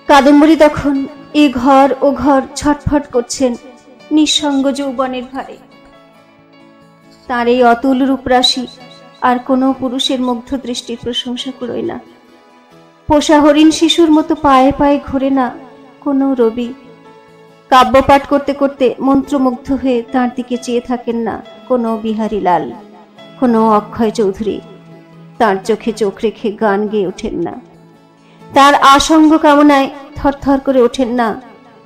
কাদম্বরী তখন এ ঘর ও ঘর ছটফট করছেন নিঃসঙ্গ যৌবনের ভারে। তার এই অতুল রূপরাশি আর কোনো পুরুষের মুগ্ধ দৃষ্টির প্রশংসা করই না। পোষা হরিণ শিশুর মতো পায়ে পায়ে ঘোরে না কোনো রবি। কাব্যপাঠ করতে করতে মন্ত্রমুগ্ধ হয়ে তার দিকে চেয়ে থাকেন না কোনো বিহারী লাল, কোনো অক্ষয় চৌধুরী। তার চোখে চোখ রেখে গান গেয়ে ওঠেন না। তার আসঙ্গ কামনায় থরথর করে ওঠেন না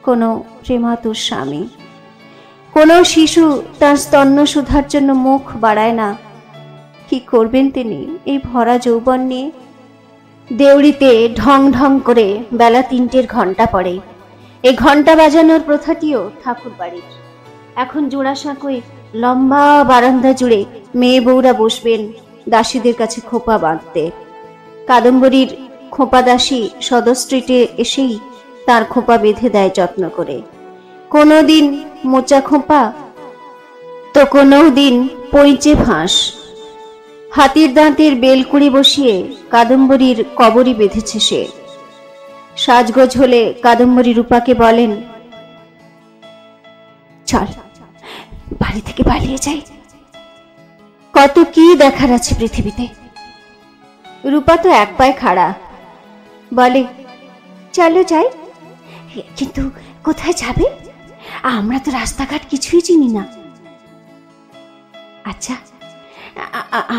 কোনো প্রেমাতুর স্বামী। কোনো শিশু তার স্তন্য সুধার জন্য মুখ বাড়ায় না। কি করবেন তিনি এই ভরা যৌবন নিয়ে? দেউড়িতে ঢং ঢং করে বেলা 3টের ঘণ্টা পড়ে। এই ঘণ্টা বাজানোর প্রথাটিও ঠাকুর বাড়ির। এখন জোড়াসাঁকোয় লম্বা বারান্দা জুড়ে মেয়ে বউরা বসবেন দাসীদের কাছে খোপা বাঁধতে। কাদম্বরীর খোপা দাসী সদর স্ট্রিটে এসেই তার খোপা বেঁধে দেয় যত্ন করে। কোনো দিন মোচা খোপা তো কোনো দিন পইচে ফাঁস। হাতির দাঁতের বেলকুড়ি বসিয়ে কাদম্বরীর কবরই বেঁধেছে সে। সাজগোজ হলে কাদম্বরী রূপাকে বলেন, চল বাড়ি থেকে পালিয়ে যাই, কত কি দেখার আছে পৃথিবীতে। রূপা তো এক পায়ে খাড়া, বলে, চলো যাই। কিন্তু কোথায় যাবে? আমরা তো রাস্তাঘাট কিছুই চিনি না। আচ্ছা,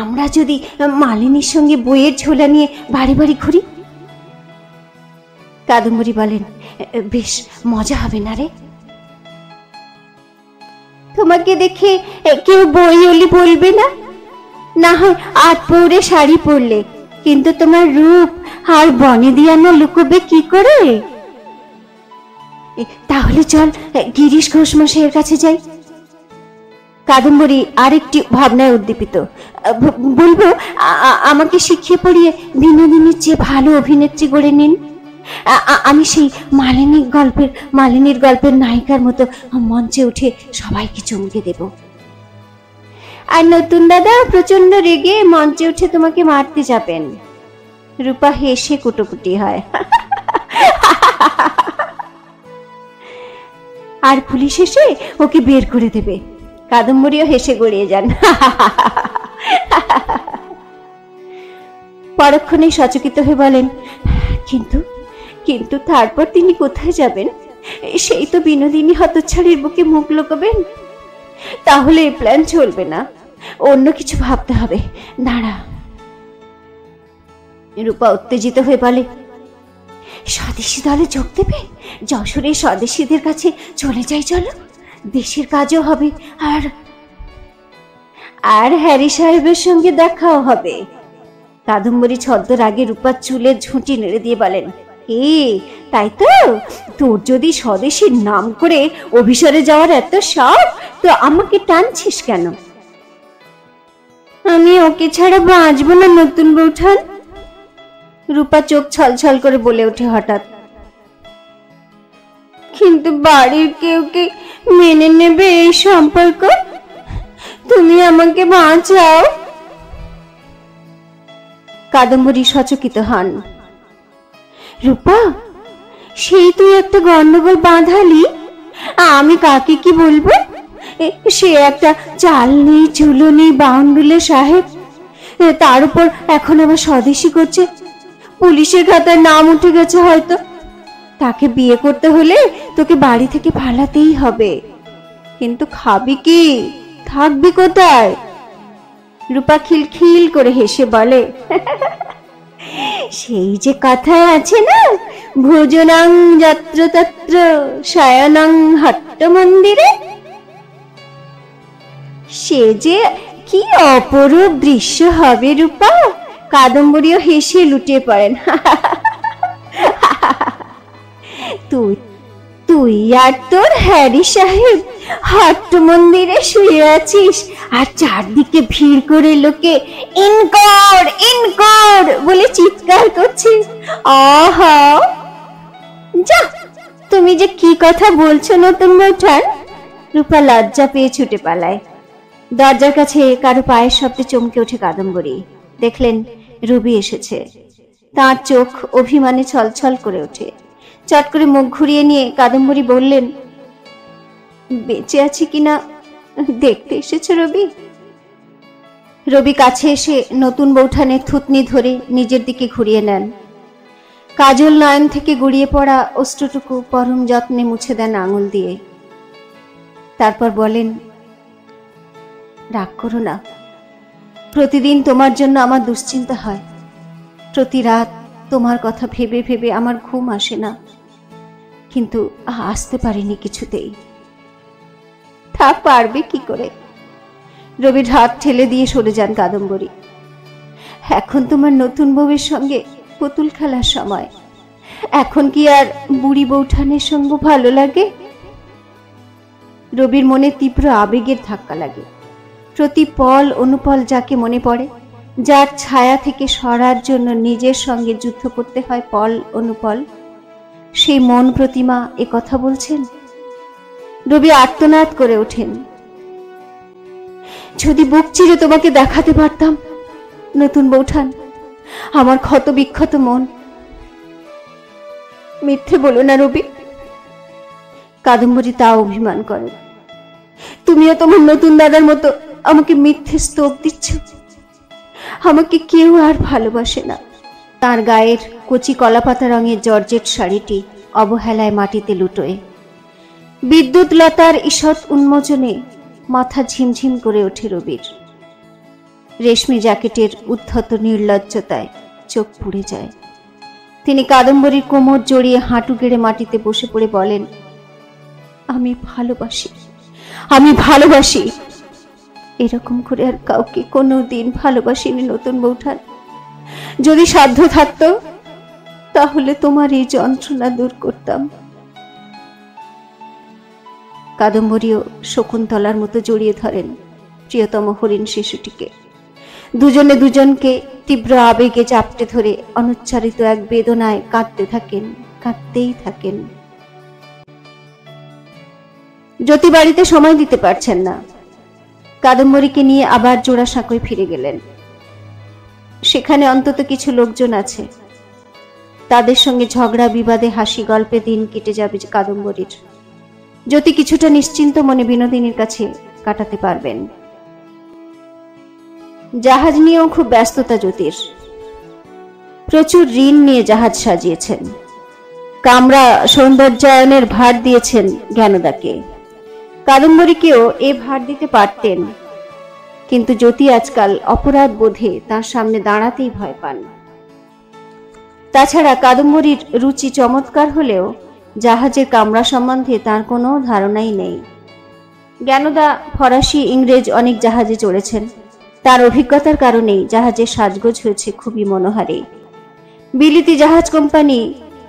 আমরা যদি মালিনীর সঙ্গে বইয়ের ঝোলা নিয়ে বাড়ি বাড়ি ঘুরি? কাদম্বরী বলেন, বেশ মজা হবে না রে? তোমাকে দেখে কেউ বইওলি বলবে না? না হয় আট পৌরে শাড়ি পরলে, কিন্তু তোমার রূপ আর বনে দিয়ানা লুকোবে কি করে? তাহলে চল গিরিশ ঘোষ মশাইয়ের কাছে যাই। কাদম্বরী আরেকটি ভাবনায় উদ্দীপিত। বলবো, আমাকে শিখিয়ে পড়িয়ে বিনোদিনীর চেয়ে ভালো অভিনেত্রী গড়ে নিন। আমি সেই মালিনীর গল্পের নায়িকার মতো মঞ্চে উঠে সবাইকে চমকে দেব। আর নতুন দাদা প্রচন্ড রেগে মঞ্চে উঠে তোমাকে মারতে যাবেন। রূপা হেসে কুটোকুটি হয়। আর পুলিশ এসে ওকে বের করে দেবে। কাদম্বরীও হেসে গড়িয়ে যান। পরক্ষণে সচকিত হয়ে বলেন, কিন্তু কিন্তু তারপর তিনি কোথায় যাবেন? সেই তো বিনোদিনী হতচ্ছাড়ির বুকে মুখ লুকোবেন। তাহলে এই প্ল্যান চলবে না, অন্য কিছু ভাবতে হবে। দাঁড়া। রূপা উত্তেজিত হয়ে বলে, স্বদেশী দলে যোগ দেবে? যশোরের স্বদেশীদের কাছে চলে যাই, চলো, দেশের কাজও হবে, আর হ্যারি সাহেবের সঙ্গে দেখাও হবে। কাদম্বরী ছদ্মর আগে রূপার চুলের ঝুঁটি নেড়ে দিয়ে বলেন, তাই তো? তোর যদি স্বদেশীর নাম করে অভিসারে যাওয়ার এত শখ, তো আমাকে টানছিস কেন? আমি ওকে ছাড়া বাঁচবো না নতুন বৌঠান। রূপা চোখ ছলছল করে বলে ওঠে হঠাৎ, কিন্তু বাড়ির কেউ কি মেনে নেবে এই সম্পর্ক? তুমি আমাকে বাঁচাও। কাদম্বরী সচকিত হন। রূপা, সেই তুই একটা গন্ডগোল বাঁধালি। আমি কাকে কি বলবো? সে একটা চালনি চুলনি বাউন্ডুলে সাহেব, তার উপর এখন আবার স্বদেশী করছে। পুলিশের খাতায় নাম উঠে গেছে হয়তো। তাকে বিয়ে করতে হলে তোকে বাড়ি থেকে পালাতেই হবে। কিন্তু খাবি কি, থাকবি কোথায়? রূপা খিলখিল করে হেসে বলে, সেই যে কথায় আছে না, ভোজনাং যত্র তত্র শয়নং হট্ট মন্দিরে। সে যে কি অপরূপ দৃশ্য হবে রূপা। কাদম্বরীও হেসে লুটিয়ে পড়েন। তুই আর তোর হ্যারি সাহেব হট্ট মন্দিরে শুয়ে আছিস, আর চারদিকে ভিড় করে লোকে ইনকর ইনকর বলে চিৎকার করছে। আহা, যা, তুমি যে কি কথা বলছো নতুন বৌঠান। রূপা লজ্জা পেয়ে ছুটে পালায়। দরজার কাছে কারো পায়ের শব্দে চমকে ওঠে কাদম্বরী। দেখলেন রবি এসেছে। তার চোখ অভিমানে ছলছল করে ওঠে। চট করে মুখ ঘুরিয়ে নিয়ে কাদম্বরী বললেন, বেঁচে আছি কিনা দেখতে এসেছ রবি? রবি কাছে এসে নতুন বৌঠানের থুতনি ধরে নিজের দিকে ঘুরিয়ে নেন। কাজল নয়ন থেকে গড়িয়ে পড়া অশ্রুটুকু পরম যত্নে মুছে দেন আঙুল দিয়ে। তারপর বলেন, রাগ করো না। প্রতিদিন তোমার জন্য আমার দুশ্চিন্তা হয়। প্রতি রাত তোমার কথা ভেবে ভেবে আমার ঘুম আসে না, কিন্তু আসতে পারিনি কিছুতেই। তা পারবে কি করে? রবির হাত ঠেলে দিয়ে সরে যান কাদম্বরী। এখন তোমার নতুন বউয়ের সঙ্গে পুতুল খেলার সময়। এখন কি আর বুড়ি বৌঠানের সঙ্গ ভালো লাগে? রবির মনে তীব্র আবেগের ধাক্কা লাগে। প্রতি পল অনুপল যাকে মনে পড়ে, যার ছায়া থেকে সরার জন্য নিজের সঙ্গে যুদ্ধ করতে হয় পল অনুপল, সেই মন প্রতিমা এ কথা বলছেন। রবি আর্তনাদ করে ওঠেন, যদি বুক চিরে তোমাকে দেখাতে পারতাম নতুন বৌঠান, আমার ক্ষত বিক্ষত মন। মিথ্যে বলো না রবি। কাদম্বরী তা অভিমান করেন। তুমিও তোমার নতুন দাদার মতো আমাকে মিথ্যে স্তব দিচ্ছ। আমাকে কেউ আর ভালোবাসে না। তার গায়ের কচি কলাপাতা রঙের জর্জেট শাড়িটি অবহেলায় মাটিতে লুটোয়। বিদ্যুৎ লতার ঈষৎ উন্মোচনে মাথা ঝিমঝিম করে ওঠে রবির। রেশমি জ্যাকেটের উদ্ধত নির্লজ্জতায় চোখ পুড়ে যায়। তিনি কাদম্বরীর কোমর জড়িয়ে হাঁটু গেড়ে মাটিতে বসে পড়ে বলেন, আমি ভালোবাসি, আমি ভালোবাসি। এরকম করে আর কাউকে কোনোদিন ভালোবাসিনি নতুন বৌঠান। যদি সাধ্য থাকতো তাহলে তোমার এই যন্ত্রণা দূর করতাম। কাদম্বরীও শকুন্তলার মতো জড়িয়ে ধরেন প্রিয়তম হরিণ শিশুটিকে। দুজনে দুজনকে তীব্র আবেগে চাপটে ধরে অনুচ্চারিত এক বেদনায় কাঁদতে থাকেন, কাঁদতেই থাকেন। জ্যোতি বাড়িতে সময় দিতে পারছেন না। কাদম্বরীকে নিয়ে আবার জোড়াসাঁকোয় ফিরে গেলেন। সেখানে অন্তত কিছু লোকজন আছে, তাদের সঙ্গে ঝগড়া বিবাদে হাসি গল্পে দিন কেটে যাবে কাদম্বরীর। জ্যোতি কিছুটা নিশ্চিন্ত মনে বিনোদিনীর কাছে কাটাতে পারবেন। জাহাজ নিয়েও খুব ব্যস্ততা জ্যোতির। প্রচুর ঋণ নিয়ে জাহাজ সাজিয়েছেন। কামরা সৌন্দর্যায়নের ভার দিয়েছেন জ্ঞানদাকে। কাদম্বরীকেও এ ভার দিতে পারতেন, কিন্তু জ্যোতি আজকাল অপরাধ বোধে তার সামনে দাঁড়াতেই ভয় পান। তাছাড়া কাদম্বরীর রুচি চমৎকার হলেও জাহাজের কামরা সম্বন্ধে তার কোনো ধারণাই নেই। জ্ঞানদা ফরাসি ইংরেজ অনেক জাহাজে চড়েছেন। তার অভিজ্ঞতার কারণেই জাহাজের সাজগোজ হয়েছে খুবই মনোহারী। বিলিতি জাহাজ কোম্পানি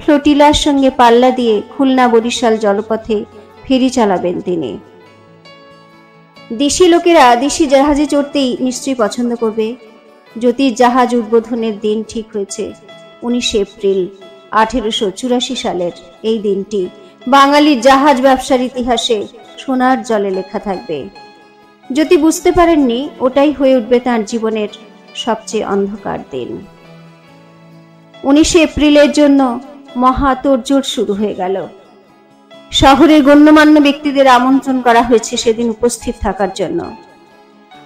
ফ্লোটিলার সঙ্গে পাল্লা দিয়ে খুলনা বরিশাল জলপথে ফেরি চালাবেন তিনি। দেশি লোকেরা দেশি জাহাজে চড়তেই নিশ্চয়ই পছন্দ করবে। জ্যোতির জাহাজ উদ্বোধনের দিন ঠিক হয়েছে 19 এপ্রিল 1884 সালের। এই দিনটি বাঙালির জাহাজ ব্যবসার ইতিহাসে সোনার জলে লেখা থাকবে। জ্যোতি বুঝতে পারেননি ওটাই হয়ে উঠবে তার জীবনের সবচেয়ে অন্ধকার দিন। 19 এপ্রিলের জন্য মহা তোড়জোড় শুরু হয়ে গেল। শহরের গণ্যমান্য ব্যক্তিদের আমন্ত্রণ করা হয়েছে সেদিন উপস্থিত থাকার জন্য।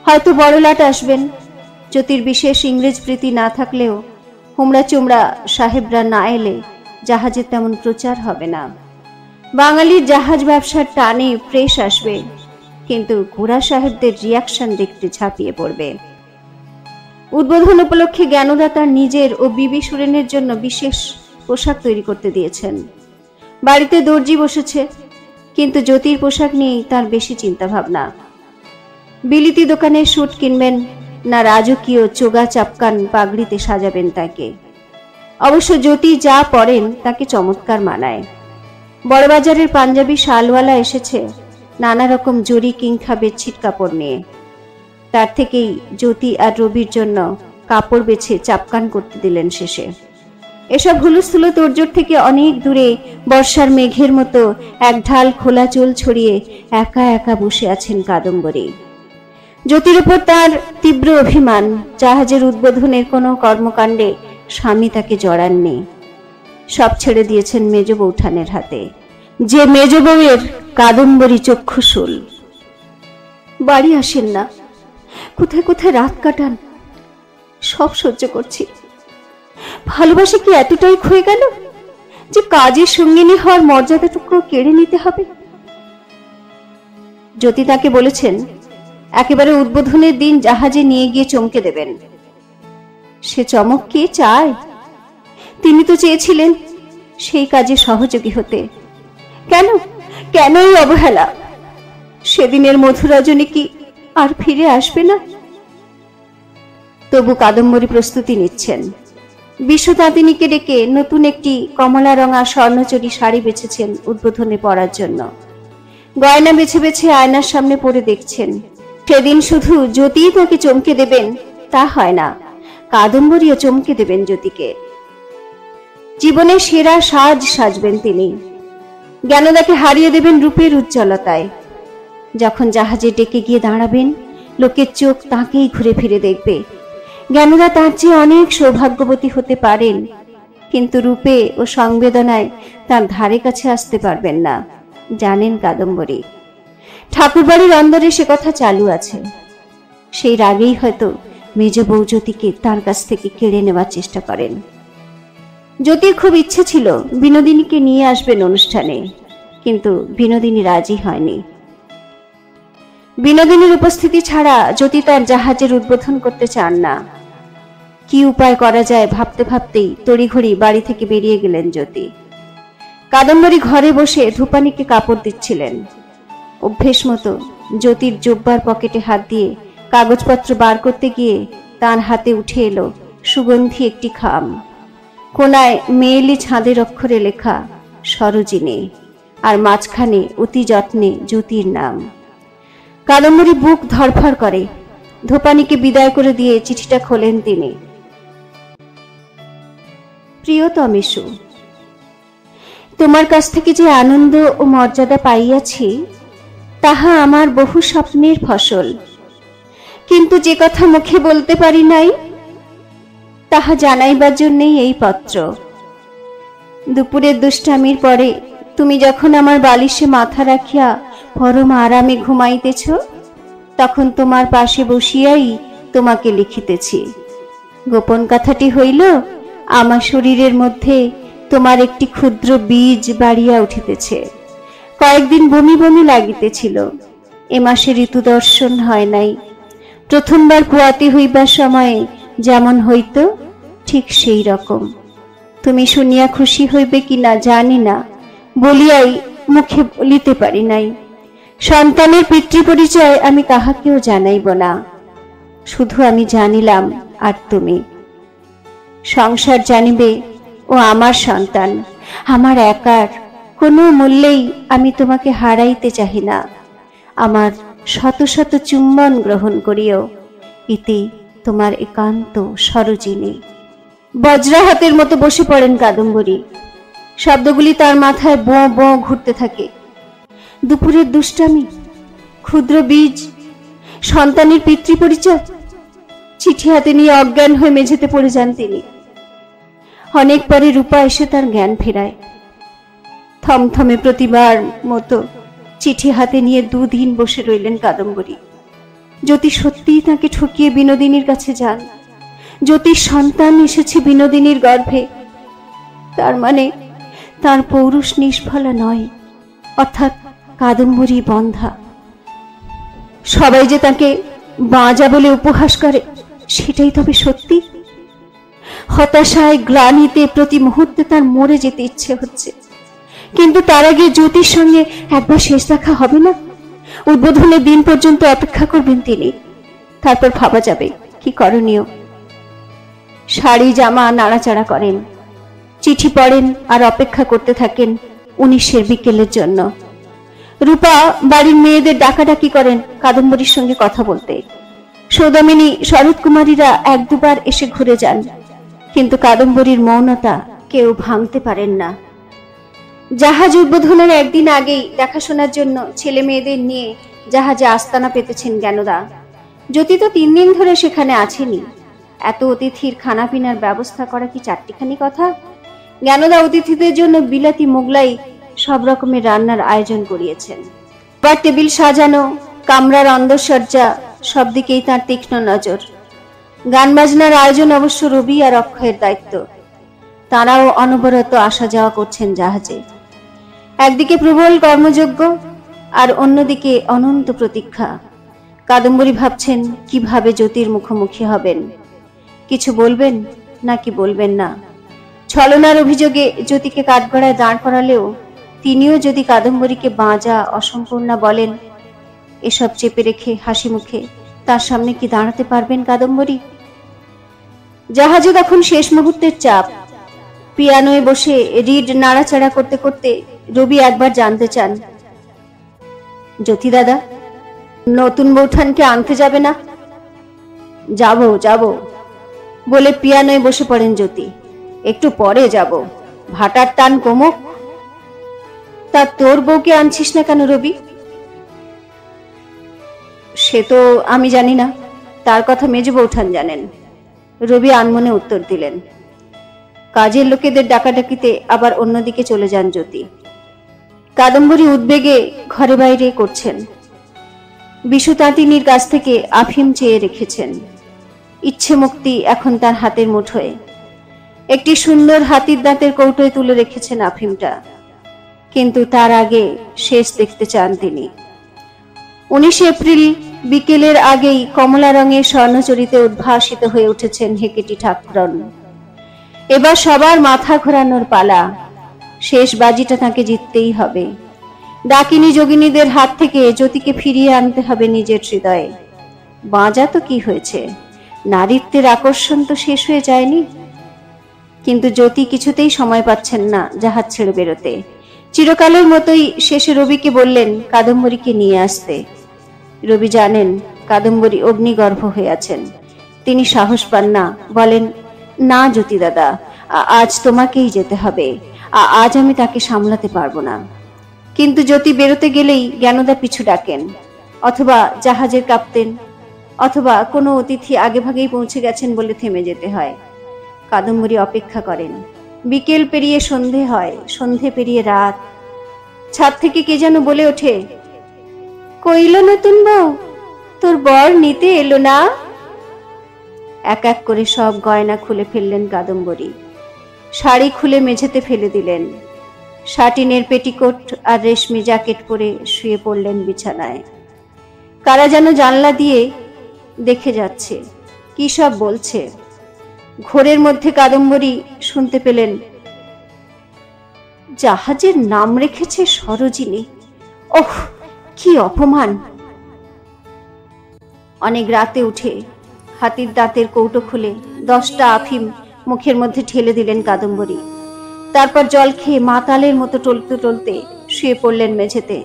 হয়তো বড়লাট আসবেন। জ্যোতির বিশেষ ইংরেজ প্রীতি না থাকলেও হুমড়া চুমড়া সাহেবরা না এলে জাহাজের তেমন প্রচার হবে না। বাঙালির জাহাজ ব্যবসার টানে প্রেস আসবে, কিন্তু ঘোড়া সাহেবদের রিয়াকশন দেখতে ঝাঁপিয়ে পড়বে। উদ্বোধন উপলক্ষে জ্ঞানদা তার নিজের ও বিবি সুরেনের জন্য বিশেষ পোশাক তৈরি করতে দিয়েছেন। বাড়িতে দর্জি বসেছে, কিন্তু জ্যোতির পোশাক নিয়েই তার বেশি চিন্তা ভাবনা। বিলিতি দোকানে স্যুট কিনবেন না রাজকীয় চোগা চাপকান পাগড়িতে সাজাবেন তাকে। অবশ্য জ্যোতি যা পরেন তাকে চমৎকার মানায়। বড়বাজারের পাঞ্জাবি শালওয়ালা এসেছে নানা রকম জরি কিংখা বেডশিট কাপড় নিয়ে। তার থেকেই জ্যোতি আর রবির জন্য কাপড় বেছে চাপকান করতে দিলেন শেষে। এসব হুলস্থুল তোড়জোড় থেকে অনেক দূরে বর্ষার মেঘের মতো এক ঢাল খোলা চুল ছড়িয়ে একা একা বসে আছেন কাদম্বরী। জ্যোতির উপর তার তীব্র অভিমান। জাহাজের উদ্বোধনের কোনো কর্মকাণ্ডে স্বামী তাকে জড়াননি। সব ছেড়ে দিয়েছেন মেজ বৌঠানের হাতে, যে মেজ বউয়ের কাদম্বরী চক্ষুশূল। বাড়ি আসেন না, কোথায় কোথায় রাত কাটান, সব সহ্য করছি। ভালোবাসা কি এতটাই ক্ষয়ে গেল যে কাজের সঙ্গিনী হওয়ার মর্যাদাটুকু কেড়ে নিতে হবে? জ্যোতি তাকে বলেছেন একেবারে উদ্বোধনের দিন জাহাজে নিয়ে গিয়ে চমকে দেবেন। সে চমক কে চায়? তিনি তো চেয়েছিলেন সেই কাজে সহযোগী হতে। কেন কেন এই অবহেলা? সেদিনের মধুর রজনী কি আর ফিরে আসবে না? তবু কাদম্বরী প্রস্তুতি নিচ্ছেন। বিশ্বতান্ত্রিনীকে ডেকে নতুন একটি কমলা রঙা স্বর্ণচরী শাড়ি বেছেছেন উদ্বোধনে পরার জন্য। গয়না বেছে বেছে আয়নার সামনে পরে দেখছেন। সেদিন শুধু জ্যোতিই তাকে চমকে দেবেন তা হয় না, কাদম্বরীও চমকে দেবেন জ্যোতিকে। জীবনের সেরা সাজ সাজবেন তিনি। জ্ঞানদাকে হারিয়ে দেবেন রূপের উজ্জ্বলতায়। যখন জাহাজে ডেকে গিয়ে দাঁড়াবেন, লোকের চোখ তাকেই ঘুরে ফিরে দেখবে। জ্ঞানদা তার চেয়ে অনেক সৌভাগ্যবতী হতে পারেন, কিন্তু রূপে ও সংবেদনায় তার ধারে কাছে আসতে পারবেন না, জানেন কাদম্বরী। ঠাকুরবাড়ির অন্দরে সে কথা চালু আছে। সেই রাগেই হয়তো মেজ বউ জ্যোতিকে তার কাছ থেকে কেড়ে নেওয়ার চেষ্টা করেন। জ্যোতির খুব ইচ্ছে ছিল বিনোদিনীকে নিয়ে আসবেন অনুষ্ঠানে, কিন্তু বিনোদিনী রাজি হয়নি। বিনোদিনীর উপস্থিতি ছাড়া জ্যোতি তার জাহাজের উদ্বোধন করতে চান না। কি উপায় করা যায় ভাবতে ভাবতেই তড়িঘড়ি বাড়ি থেকে বেরিয়ে গেলেন জ্যোতি। কাদম্বরী ঘরে বসে ধূপানিকে কাপড় দিচ্ছিলেন। অভ্যেস মতো জ্যোতির জোব্বার পকেটে হাত দিয়ে কাগজপত্র বার করতে গিয়ে তার হাতে উঠে এলো সুগন্ধি একটি খাম। কোনায় মেয়েলি ছাঁদের অক্ষরে লেখা সরোজিনী, আর মাঝখানে অতি যত্নে জ্যোতির নাম। কাদম্বরী বুক ধরফর করে। ধূপানিকে বিদায় করে দিয়ে চিঠিটা খোলেন তিনি। প্রিয়তমেষু, তোমার কাছ থেকে যে আনন্দ ও মর্যাদা পাইয়াছি তাহা আমার বহু স্বপ্নের ফসল, কিন্তু যে কথা মুখে বলতে পারি নাই তাহা জানাইবার জন্যই এই পত্র। দুপুরের দুষ্টামির পরে তুমি যখন আমার বালিশে মাথা রাখিয়া পরম আরামে ঘুমাইতেছ, তখন তোমার পাশে বসিয়াই তোমাকে লিখিতেছি। গোপন কথাটি হইল, আমার শরীরের মধ্যে তোমার একটি ক্ষুদ্র বীজ বাড়িয়া উঠিতেছে। কয়েকদিন বমি বমি লাগিতেছিল। এ মাসে ঋতু দর্শন হয় নাই। প্রথমবার পোয়াতি হইবার সময়ে যেমন হইত ঠিক সেই রকম। তুমি শুনিয়া খুশি হইবে কিনা জানি না, বলিয়াই মুখে বলিতে পারি নাই। সন্তানের পিতৃপরিচয় আমি কাহাকেও জানাইব না, শুধু আমি জানিলাম আর তুমি। সংসার জানিবে ও আমার সন্তান, আমার একার। কোনো মূল্যেই আমি তোমাকে হারাইতে চাহি না। আমার শত শত চুম্বন গ্রহণ করিও। ইতি তোমার একান্ত সরোজিনী। বজ্রাহাতের মতো বসে পড়েন কাদম্বরী। শব্দগুলি তার মাথায় বঁ বঁ ঘুরতে থাকে। দুপুরের দুষ্টামি, ক্ষুদ্র বীজ, সন্তানের পিতৃপরিচয়। চিঠি হাতে নিয়ে অজ্ঞান হয়ে মেঝেতে পড়ে যান তিনি। অনেক পরে রূপা এসে তার জ্ঞান ফেরায়। থমথমে প্রতিবার মতো চিঠি হাতে নিয়ে দুদিন বসে রইলেন কাদম্বরী। জ্যোতি সত্যিই তাকে ঠকিয়ে বিনোদিনীর কাছে যান। জ্যোতির সন্তান এসেছে বিনোদিনীর গর্ভে, তার মানে তার পৌরুষ নিষ্ফলা নয়, অর্থাৎ কাদম্বরী বন্ধা। সবাই যে তাকে বাঁজা বলে উপহাস করে, সেটাই তবে সত্যি? হতাশায় গ্লানিতে প্রতি মুহূর্তে তার মরে যেতে ইচ্ছে হচ্ছে, কিন্তু তার আগে জ্যোতির সঙ্গে একবার শেষ দেখা হবে না? উদ্বোধনের দিন পর্যন্ত অপেক্ষা করবেন তিনি, তারপর ভাবা যাবে কি করণীয়। শাড়ি জামা নাড়াচাড়া করেন, চিঠি পড়েন আর অপেক্ষা করতে থাকেন 19-এর বিকেলের জন্য। রূপা বাড়ির মেয়েদের ডাকাডাকি করেন কাদম্বরীর সঙ্গে কথা বলতে। সৌদামিনী, শরৎ কুমারীরা এক দুবার এসে ঘুরে যান, কিন্তু কাদম্বরীর মৌনতা কেউ ভাঙতে পারেন না। জাহাজ উদ্বোধনের একদিন আগেই দেখাশোনার জন্য ছেলে মেয়েদের নিয়ে জাহাজে আস্তানা পেতেছেন জ্ঞানদা। জ্যোতি তো 3 দিন ধরে সেখানে আছেনি। এত অতিথির খানাপিনার ব্যবস্থা করা কি চারটিখানি কথা? জ্ঞানদা অতিথিদের জন্য বিলাতি মোগলাই সব রকমের রান্নার আয়োজন করিয়েছেন। বা টেবিল সাজানো, কামরার অন্দরসজ্জা, সব দিকেই তার তীক্ষ্ণ নজর। গান বাজনার আয়োজন অবশ্য রবি আর অক্ষয়ের দায়িত্ব। তারাও অনবরত আসা যাওয়া করছেন জাহাজে। একদিকে প্রবল কর্মযজ্ঞ, আর অন্যদিকে অনন্ত প্রতীক্ষা। কাদম্বরী ভাবছেন কিভাবে জ্যোতির মুখোমুখি হবেন। কিছু বলবেন নাকি বলবেন না। ছলনার অভিযোগে জ্যোতিকে কাঠগড়ায় দাঁড় করালেও তিনিও যদি কাদম্বরীকে বাঁজা অসম্পূর্ণা বলেন, এসব চেপে রেখে হাসি মুখে তার সামনে কি দাঁড়াতে পারবেন কাদম্বরী? জাহাজে তখন শেষ মুহূর্তের চাপ। পিয়ানোয় বসে রিড নাড়াচাড়া করতে করতে রবি একবার জানতে চান, জ্যোতি দাদা, নতুন বৌঠানকে আনতে যাবে না? যাব বলে পিয়ানোয় বসে পড়েন জ্যোতি। একটু পরে যাব, ভাটার টান কমুক। তা তোর বউকে আনছিস না কেন রবি? সে তো আমি জানি না, তার কথা মেজ বৌঠান জানেন, রবি আনমনে উত্তর দিলেন। কাজের লোকেদের ডাকাডাকিতে আবার অন্যদিকে চলে যান জ্যোতি। কাদম্বরী উদ্বেগে ঘরে বাইরে করছেন। বিশু তাঁতিনীর কাছ থেকে আফিম চেয়ে রেখেছেন। ইচ্ছে মুক্তি এখন তার হাতের মুঠোয়। একটি সুন্দর হাতির দাঁতের কৌটোয় তুলে রেখেছেন আফিমটা। কিন্তু তার আগে শেষ দেখতে চান তিনি। 19 এপ্রিল বিকেলের আগেই কমলা রঙের স্বর্ণচরিতে উদ্ভাসিত হয়ে উঠেছেন হেকেটি ঠাকুরন। এবার সবার মাথা ঘোরানোর পালা। শেষ বাজিটা তাকে জিততেই হবে। ডাকিনী যোগিনীদের হাত থেকে জ্যোতিকে ফিরিয়ে আনতে হবে নিজের হৃদয়ে। বাঁজা তো কি হয়েছে, নারীত্বের আকর্ষণ তো শেষ হয়ে যায়নি। কিন্তু জ্যোতি কিছুতেই সময় পাচ্ছেন না জাহাজ ছেড়ে বেরোতে। চিরকালের মতোই শেষে রবিকে বললেন কাদম্বরীকে নিয়ে আসতে। রবি জানেন কাদম্বরী অগ্নিগর্ভ হয়ে আছেন। তিনি সাহস পান না, বলেন, না জ্যোতি দাদা, আজ তোমাকেই যেতে হবে। আজ আমি তাকে সামলাতে পারবো না। কিন্তু জ্যোতি বেরোতে গেলেই জ্ঞানদা পিছু ডাকেন, অথবা জাহাজের কাপ্তেন, অথবা কোনো অতিথি আগে ভাগেই পৌঁছে গেছেন বলে থেমে যেতে হয়। কাদম্বরী অপেক্ষা করেন। বিকেল পেরিয়ে সন্ধে হয়, সন্ধে পেরিয়ে রাত। ছাদ থেকে কে যেন বলে ওঠে, কইল নতুন বউ, তোর বর নিতে এলো না? এক এক করে সব গয়না খুলে ফেললেন কাদম্বরী। শাড়ি খুলে মেঝেতে ফেলে দিলেন। শাটিনের পেটিকোট আর রেশমি জ্যাকেট পরে শুয়ে পড়লেন বিছানায়। কারা যেন জানলা দিয়ে দেখে যাচ্ছে, কি সব বলছে। ঘোরের মধ্যে কাদম্বরী শুনতে পেলেন, জাহাজের নাম রেখেছে সরোজিনী। ওহ, কি অপমান! অনেক রাতে উঠে হাতির দাঁতের কৌটো খুলে 10টা আফিম মুখের মধ্যে ঠেলে দিলেন কাদম্বরী। তারপর জল খেয়ে মাতালের মতো টলতে টলতে শুয়ে পড়লেন মেঝেতে।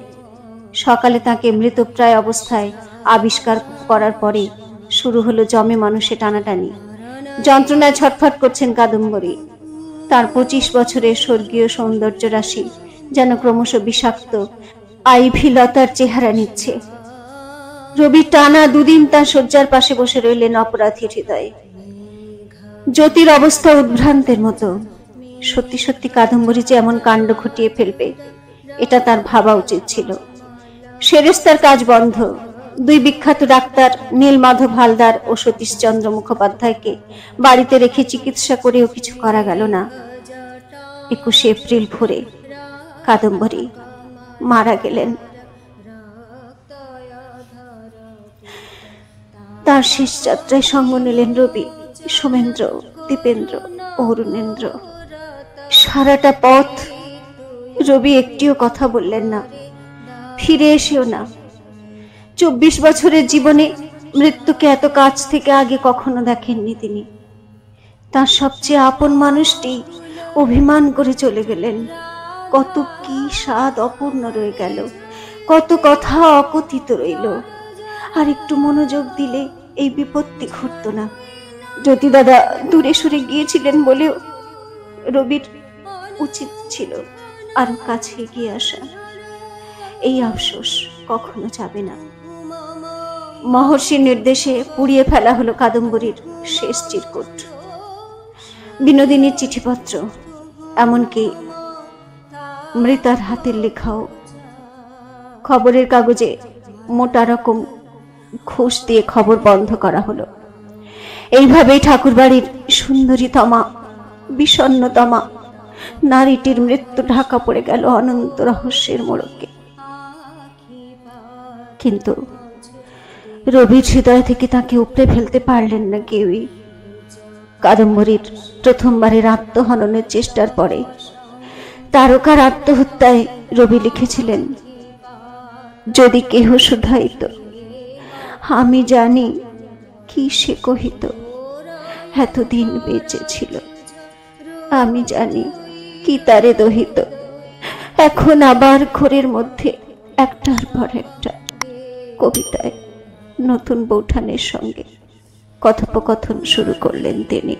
সকালে তাকে মৃতপ্রায় অবস্থায় আবিষ্কার করার পরে শুরু হলো জমে মানুষে টানাটানি। যন্ত্রণায় ছটফট করছেন কাদম্বরী। তার 25 বছরের স্বর্গীয় সৌন্দর্য রাশি যেন ক্রমশ বিষাক্ত আইভি লতার চেহারা নিচ্ছে। রবি টানা 2 দিন তার শয্যার পাশে বসে রইলেন অপরাধী হৃদয়ে। জ্যোতির অবস্থা উদ্ভ্রান্তের মতো। সত্যি সত্যি কাদম্বরী যে এমন কাণ্ড ঘটিয়ে ফেলবে, এটা তার ভাবা উচিত ছিল। সেরেস্তার কাজ বন্ধ। 2 বিখ্যাত ডাক্তার নীলমাধব হালদার ও সতীশচন্দ্র মুখোপাধ্যায়কে বাড়িতে রেখে চিকিৎসা করেও কিছু করা গেল না। 21 এপ্রিল ভোরে কাদম্বরী মারা গেলেন। তার শেষ যাত্রায় সঙ্গ নিলেন রবি, সোমেন্দ্র, দীপেন্দ্র, অরুণেন্দ্র। সারাটা পথ রবি একটিও কথা বললেন না, ফিরে এসেও না। 24 বছরের জীবনে মৃত্যুকে এত কাছ থেকে আগে কখনো দেখেননি তিনি। তার সবচেয়ে আপন মানুষটি অভিমান করে চলে গেলেন। কত কি স্বাদ অপূর্ণ রয়ে গেল, কত কথা অকথিত রইল। আর একটু মনোযোগ দিলে এই বিপত্তি ঘটতো না। জ্যোতি দাদা দূরে সরে গিয়েছিলেন বলেও রবির উচিত ছিল আরো কাছে এগিয়ে আসা। এই আফসোস কখনো যাবে না। মহর্ষির নির্দেশে পুড়িয়ে ফেলা হলো কাদম্বরীর শেষ চিরকুট। বিনোদিনীর চিঠিপত্র, এমনকি মৃতার হাতের লেখাও খবরের কাগজে মোটা রকম ঘুষ দিয়ে খবর বন্ধ করা হলো। এইভাবেই ঠাকুরবাড়ির সুন্দরীতমা বিষণ্ণতমা নারীটির মৃত্যু ঢাকা পড়ে গেল অনন্ত রহস্যের মোড়কে। কিন্তু রবির হৃদয় থেকে তাকে উপড়ে ফেলতে পারলেন না কেউই। কাদম্বরীর প্রথমবারের আত্মহননের চেষ্টার পরে তারকার আত্মহত্যায় রবি লিখেছিলেন, যদি কেহ শুধাইত আমি জানি কি সে কহিত, এতদিন বেঁচে ছিল আমি জানি কি তারে দহিত। এখন আবার ঘোরের মধ্যে একটার পর একটা কবিতায় নতুন বৌঠানের সঙ্গে কথোপকথন শুরু করলেন তিনি।